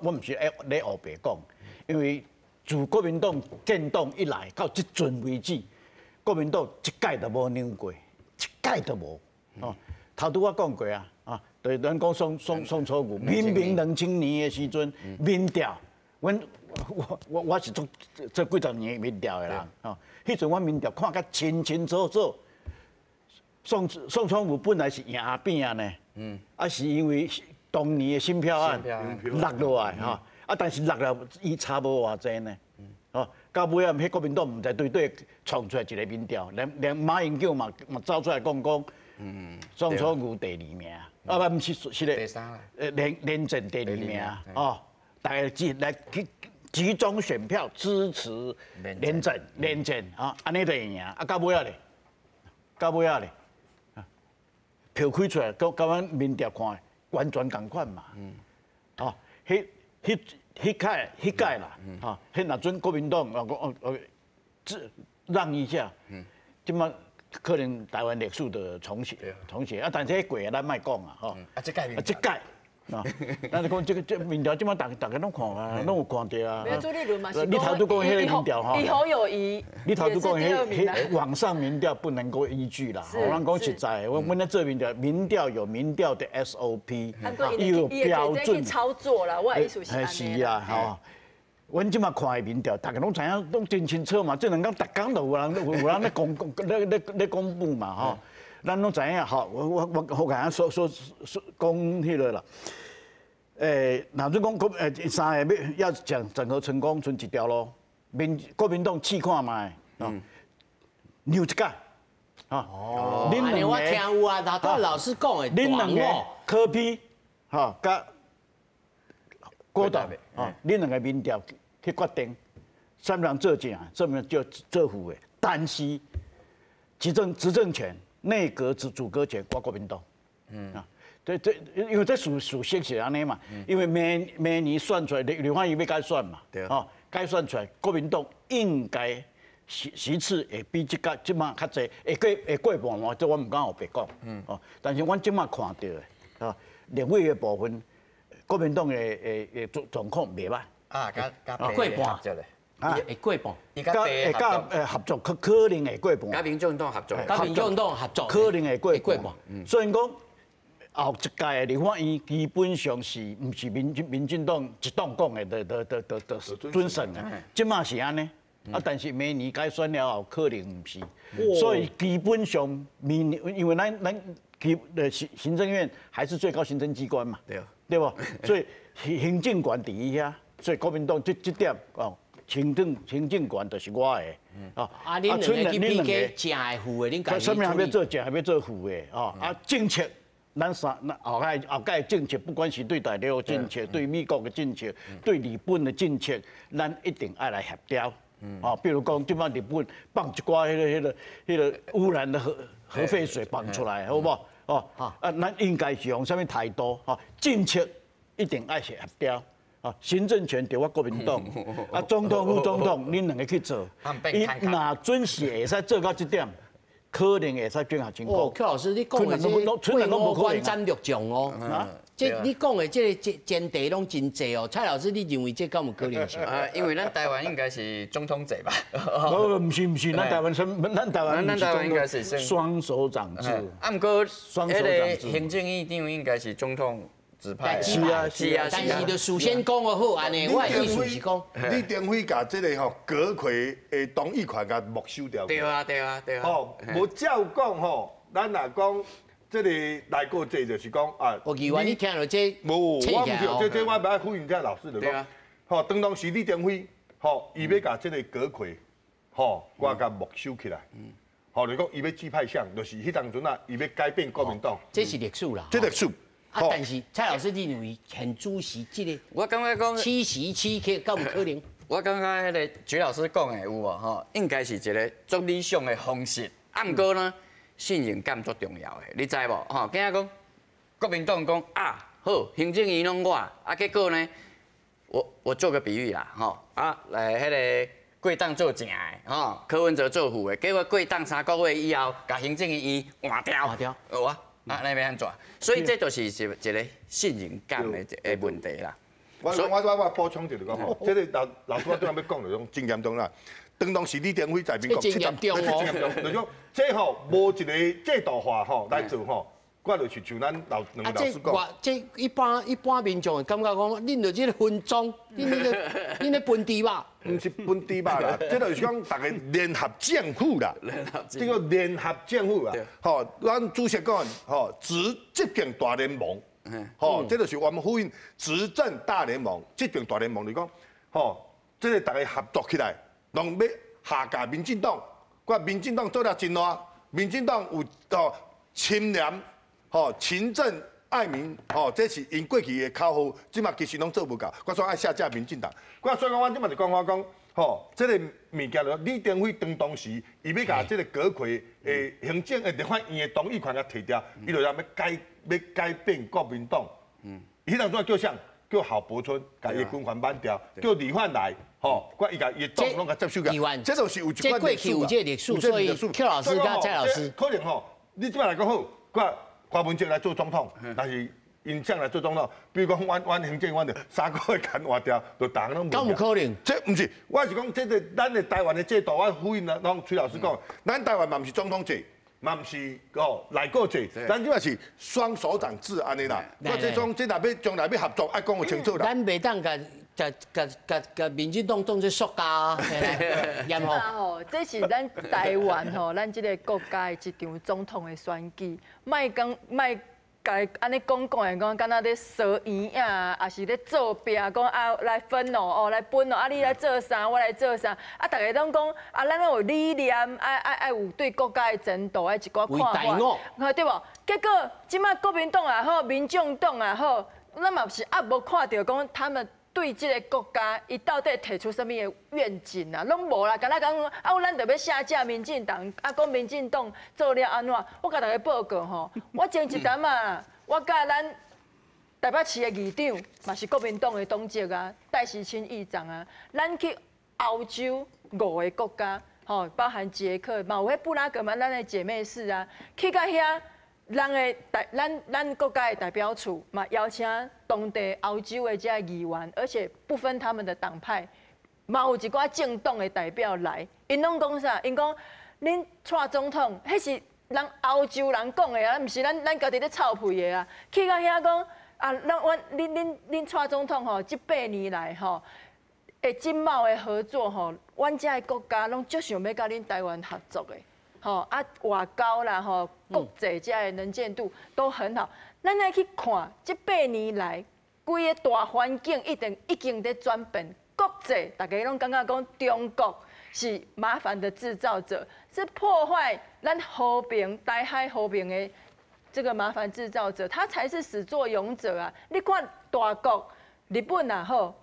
唔是咧黑白讲，因为自国民党建党以来到即阵为止，国民党一届都无扭过，一届都无。哦，头拄我讲过啊，对，咱讲宋楚瑜，明明2000年的时阵，民调，我是做几十年民调的人，哦，迄阵我民调看甲清清楚楚。宋楚瑜本来是赢阿扁啊呢，啊是因为当年的新票案落落来哈，啊但是落了伊差无偌济呢，哦，到尾啊，迄国民党唔知对创出来一个民调，连马英九嘛走出来讲，宋楚瑜第2名，啊不是咧，连战第2名，哦，大家来集中选票支持连战啊，安尼就会赢，啊到尾咧。票开出来，甲阮民调看完全同款嘛。哦，迄届啦，哈，迄若准国民党让一下，即马可能台湾历史的重写啊，但是迄过咱莫讲啊，吼。啊，这届。啊，咱就讲这民调，即马大家拢看啊，拢有看到啊。朱立伦嘛是你头拄讲迄个民调哈，以后有疑。你头拄讲迄网上民调不能够依据啦。我咱讲实在，阮咧做民调有民调的 SOP， 伊有标准。操作啦，我意思是安尼。是啊，吼。阮即马看的民调，大家拢知影，拢真清楚嘛。这两天逐工都有人咧公布嘛，吼。咱拢知影，好，我甲咱说讲迄个啦。若准讲三个要讲整合成功，剩一条路，国民党试看卖，扭一届，哦，恁两个我听有啊，老师讲的，恁两个柯 P， 哈，甲郭台铭，恁两个民调去决定，三人做正，这么就做副的，但是执政权。内阁组阁权挂国民党，对，因为这属实是安尼嘛，因为每年算出来，刘焕宇要改选嘛，哦，改选出来，国民党应该席次会比即马较济，会过半嘛，这我唔敢后白讲，哦，但是阮即马看到的啊，立委的部分，国民党的状况袂歹，啊，加过半着咧。会过半，甲合作可能会过半。甲民众党合作，可能会过半。所以讲后一届的立法院基本上是毋是民进党一党讲的准绳的，即马是安尼。啊，但是明年改选了后可能毋是，所以基本上明年因为咱行政院还是最高行政机关嘛，对不？所以行政管第一遐，所以国民党这点哦。行政权就是我的，啊，恁两个去比个正的副的，恁家己什么还要做正，还要做副的，政策，咱后届政策，不管是对大陆政策、对美国的政策、对日本的政策，咱一定爱来协调，比如讲，即摆日本放一寡迄个污染的核废水放出来，好不好？咱应该是用什么态度？政策一定爱协调。行政权对我国民党，啊，总统、副总统，恁两个去做。伊若准是会使做到这点，可能会使变下成功。邱老师，你讲的这规模观战略上哦，这你讲的这个前提拢真济哦。蔡老师，你认为这敢有可能性？因为咱台湾应该是总统制吧？不是，咱台湾应该是双手掌制。不过，迄个行政院长应该是总统。是啊，但是就事先讲个好安尼，我意思是讲，李登辉甲这个阁揆的同意权甲没收掉。对啊。吼，无照讲吼，咱若讲这个来过这就是讲啊。我以为你听到这，无，我唔是，这我不爱呼应这老师就讲，吼，当当时李登辉，吼，伊要甲这个阁揆，吼，我甲没收起来。吼，就讲伊要指派向，就是迄当阵啊，伊要改变国民党。这是历史啦。这历史。但是蔡老师，你认为现主席这个，我感觉讲7时7刻，敢有可能？我感觉迄个徐老师讲的有无吼，应该是一个足理想的方式。不过呢，信任感足重要的，你知无？吼，今仔讲国民党讲啊，好，行政院拢我，结果呢，我做个比喻啦，吼，来迄个贵党做正的，吼，柯文哲做副的，结果贵党3个月以后，甲行政院换掉，哇！那要安怎？所以这就是一个信任感的问题啦。我补充一下讲吼，这个老师我刚才要讲的种真严重啦。当时李登辉在民国真严重哦，就讲这吼无一个制度化吼来做吼，我就是像咱两个老师讲。这一般民众会感觉讲，恁就这个分赃，恁咧分地吧？唔是分地吧啦，这就是讲大家联合政府啦，这个联合政府啦，吼，咱主席讲，吼，执政大联盟，吼，这就是我们呼应执政大联盟，执政大联盟就讲，吼，这个大家合作起来，拢要下架民进党，民进党做了真烂，民进党有清廉，吼，勤政。爱民，吼，这是因过去的口号，即马其实拢做不到。我说爱下架民进党，所以讲我即马就讲我讲，吼，这个物件咯，李登辉当时，伊要甲这个阁揆的行政的立法院的同意权甲摕掉，伊就要改变国民党。迄当阵叫啥？叫郝柏村，甲伊军权扳掉，叫李焕来，吼，伊甲伊党拢甲接收个。这就是有一款历史。有这历史，所以邱老师甲蔡老师，可能吼，你即马来讲好，柯文哲来做总统，但是因将来做总统，比如讲，阮行政院就3个月间换掉，就大家拢无。敢有可能？这不是，我是讲，这个咱的台湾的制度，我呼应啦，让崔老师讲，咱台湾嘛不是总统制，嘛不是内阁制，咱即嘛是双手掌制安尼啦。我这种这若要将来要合作，爱讲个清楚啦。咱袂当甲民进党当作塑胶，然后这是咱台湾吼，咱这个国家的一场总统的选举，卖甲安尼讲的讲，敢若咧扫圆啊，也是咧作弊，讲啊来分哦，来分哦，你来做啥，我来做啥，大家拢讲咱有理念，爱有对国家的前途爱一寡看法，对无？结果即马国民党也好，民众党也好，咱嘛是无看到讲他们。对这个国家，伊到底提出什么的愿景啊？拢无啦，敢若讲咱就要下架民进党，讲民进党做了安怎？我甲大家报告吼，我前一阵啊，我甲咱台北市的议长，嘛是国民党的党籍啊，戴时清议长啊，咱去欧洲5个国家，吼，包含捷克，嘛有迄布拉格嘛，咱的姐妹市啊，去到遐。咱国家的代表处嘛，邀请当地欧洲的这议员，而且不分他们的党派，嘛有一寡政党的代表来，因拢讲啥？因讲恁蔡总统，迄是人欧洲人讲的啊，毋是咱家己咧臭屁的啊。去到遐讲啊，恁蔡总统吼，这8年来吼，的经贸的合作吼，阮遮的国家拢足想要甲恁台湾合作的。外交啦，国际这的能见度都很好。咱来去看，这8年来，规个大环境已经在转变。国际大家拢感觉讲，中国是麻烦的制造者，是破坏咱和平、台海和平的这个麻烦制造者，他才是始作俑者啊！你看大国，日本也好，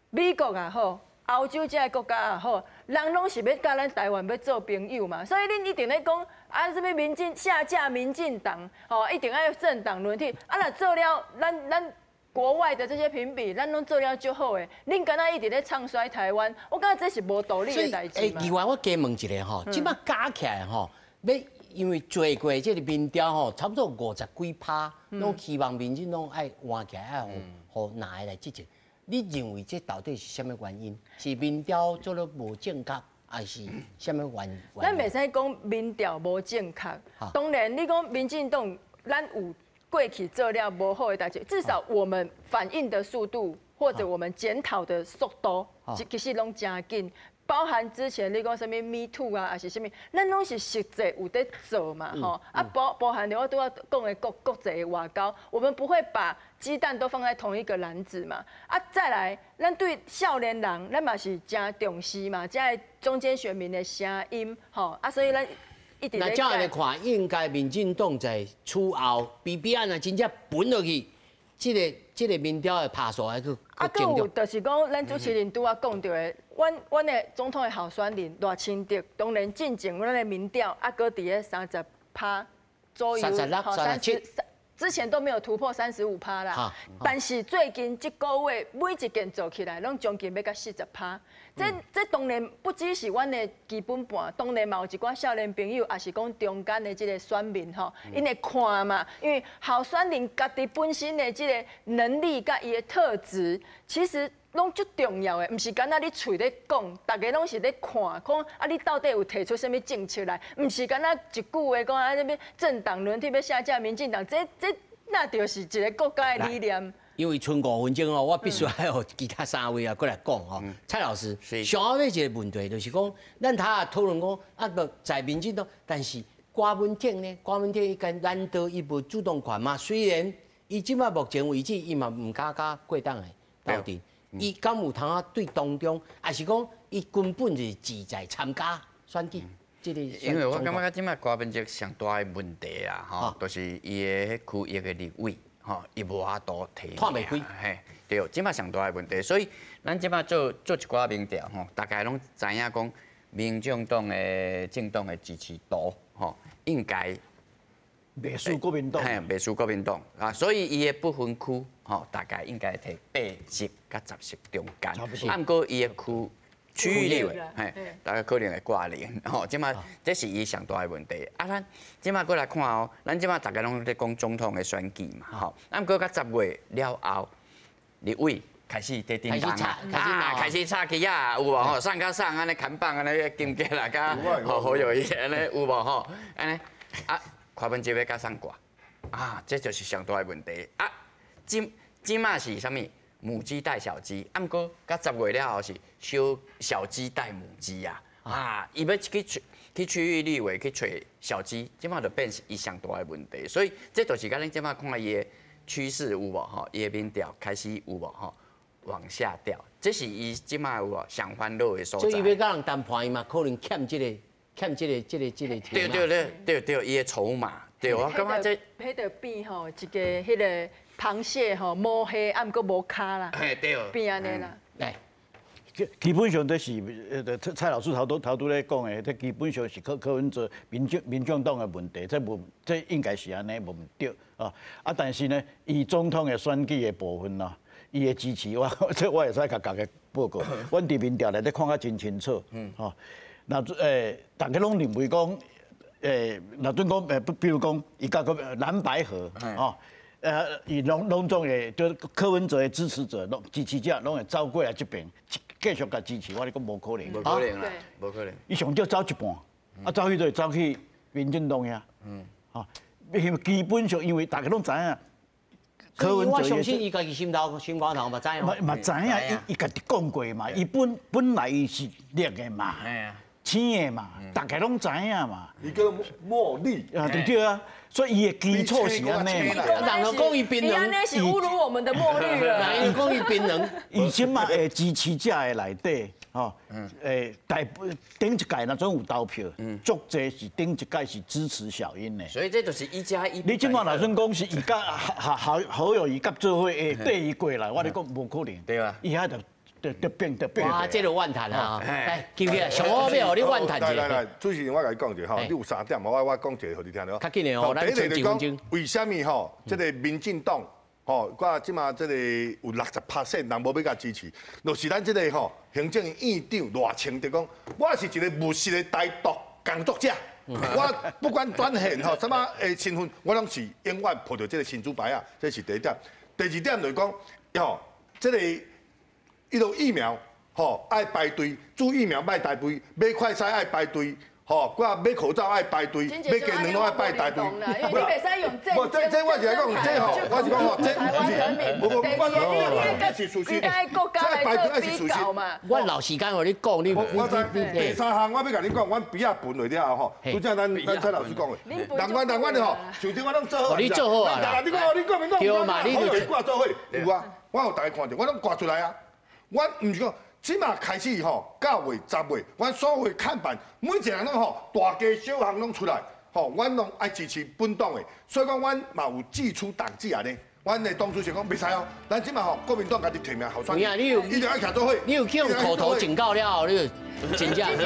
美国也好。欧洲这个国家也好，人拢是要甲咱台湾要做朋友嘛，所以恁一定咧讲什么下架民进党，一定要政党轮替，若做了，咱国外的这些评比，咱拢做了就好诶。恁敢若一直咧唱衰台湾，我感觉这是无道理的代志嘛。另外我加问一下吼，即摆加起来吼，要因为做过这个民调吼，差不多50几%，拢希望民进党爱换起来爱互哪个来执政。你认为这到底是什么原因？是民调做了无正确？还是什么原因？咱袂使讲民调无正确，当然你讲民进党，咱有过去做了无好的代志，至少我们反应的速度或者我们检讨的速度，其实拢真紧。包含之前你讲什么 Me Too 啊，还是什么，咱拢是实际有在做嘛，吼啊包含了我都要讲的国际的外交，我们不会把鸡蛋都放在同一个篮子嘛。啊，再来，咱对少年人，咱嘛是真重视嘛，这中间选民的声音，吼啊，所以咱一直在。那这样来看，应该民进党在处后，BB案啊，真正分落去，这个民调的趴数还去。啊，搁有就是讲，咱主持人拄啊讲到的，阮的总统的候选人赖清德，当然进前阮的民调啊，搁伫咧30%左右，30%之前都没有突破35%啦。但是最近这个月每一件做起来，拢将近要到40%。这当然不只是阮的基本盘，当然嘛有一寡少年朋友，也是讲中间的这个选民吼，因会看嘛，因为候选人家己本身的这个能力甲伊的特质，其实拢足重要的，毋是干那你嘴咧讲，大家拢是咧看，讲啊你到底有提出什么政策来，毋是干那一句话讲啊，什么政党轮替要下架民进党，这那就是一个国家的理念。因为剩5分钟哦，我必须还有其他3位啊，过来讲哦。蔡老师，上后尾一个问题就是讲，咱他也讨论讲，啊，在民进党，但是郭文鼎呢？郭文鼎伊跟难得伊无主动权嘛，虽然伊即摆目前为止伊嘛唔敢甲过党的斗阵，伊敢有通啊对当中，还是讲伊根本就是志在参加选举？因为我感觉即摆郭文鼎上大的问题啊，吼，就是伊的区域的立委。吼，伊无法度提，看袂开，嘿，对，即摆上大的问题，所以咱即摆做一寡民调吼，大概拢知影讲，民众党的政党的支持度吼，应该袂输国民党，嘿，袂输国民党啊，所以伊的不分区吼，大概应该摕80甲10中间，啊，毋过伊的区域立委，嘿，大概可能会挂零，吼，即摆这是伊上大的问题。啊，咱即摆过来看哦，咱即摆大家拢在讲总统的选举嘛，吼，啊，毋过到10月了后，立委开始在叮当啊，开始插旗啊，有无吼？送甲送，安尼砍棒安尼金格啦，甲好有伊安尼有无吼？安尼啊，柯文哲要甲送挂啊，这就是上大的问题啊。即摆是啥物？母鸡带小鸡，啊，毋过到10月了后是小鸡带母鸡啊，啊，伊要去区域立委去找小鸡，即摆就变是伊上大的问题，所以这就是甲恁即摆看伊的趋势有无吼，伊的民调开始有无吼往下掉，这是伊即摆有无上烦恼的所在。所以伊要甲人谈判，伊嘛可能欠这个对，伊的筹码，对我感觉这迄个变吼一个迄个。螃蟹吼摸黑，啊，毋过无卡啦，变安尼啦。来，基本上都是蔡老师头拄咧讲的，这基本上是柯文哲民众党的问题，这应该是安尼无唔对啊。啊，但是呢，以总统的选举的部分呢，伊的支持我会使甲大家报告，阮伫民调内底看甲真清楚，吼。那大家拢认为讲，那准讲比如讲，伊甲个蓝白合，吼。伊拢总会，就是柯文哲的支持者、支持者，拢会走过来这边，继续甲支持。我咧讲无可能，无可能啦，无可能。伊上少走一半，啊，走去就走去民进党呀。啊，基本上因为大家拢知影，柯文哲我相信伊家己心肝头嘛知影。嘛知影，伊家己讲过嘛，伊本来伊是绿的嘛。青的嘛，大家拢知影嘛。伊叫茉莉啊，对啊，所以伊的基础是安尼嘛。人就讲伊槟榔，那是侮辱我们的墨绿了。人讲伊槟榔，以前嘛，支持者的内底，吼，顶一届那种有投票，足济是顶一届是支持小英的。所以这就是1+1。你即马若算讲是伊甲好友伊甲做伙缀伊过来，我咧讲无可能。对啊，伊遐就变。哇，这个万谈啊！来，记唔记啊？上好要互你万谈一下。来，主持人我甲你讲一下吼，你有3点，我讲一个互你听咯。较紧的吼，咱剩2分钟。为什么吼？这个民进党吼，我即马即个有60%人无要甲支持，就是咱即个吼行政院长赖清德讲，我是一个务实的台独工作者，我不管转型吼什么的身份，我拢是永远抱着即个新主牌啊，这是第一点。第二点就是讲，吼，即个伊个疫苗吼爱排队，注疫苗爱排队，买快筛爱排队。吼，我买口罩爱排队，买鸡卵拢爱排队。因为你袂使用这我是来讲，这吼，我是讲吼，这不是事实。应该国家来做比较嘛。我老时间我你讲，你我知第三项我要甲你讲，阮比较分落了吼，就像咱蔡老师讲的，人阮吼，像这我拢做好。你做好啊啦。你国民党对嘛，你有挂做伙有啊，我有大家看到，我拢挂出来啊，我唔是讲。即马开始吼，9月、10月，阮所有看板，每一个人拢吼，大家小项拢出来，吼，阮拢爱支持本党的，所以讲阮嘛有祭出党纪啊呢。阮的党主席讲袂使哦，咱即马吼国民党家己提名候选人，伊就爱徛做伙，你有去用口头警告了后，你就真正。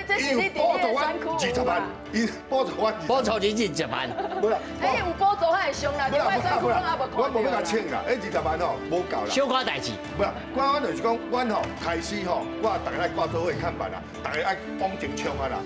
这是你补助阮20万，伊补助阮补助你20万。不啦，哎，有补助还会上啦，另外选区拢也无看到。我无要甲请啦，迄20万吼无够啦。小可代志。不啦，阮就是讲，阮吼开始吼，我大家来挂做伙看板啦，大家爱往前冲啊啦。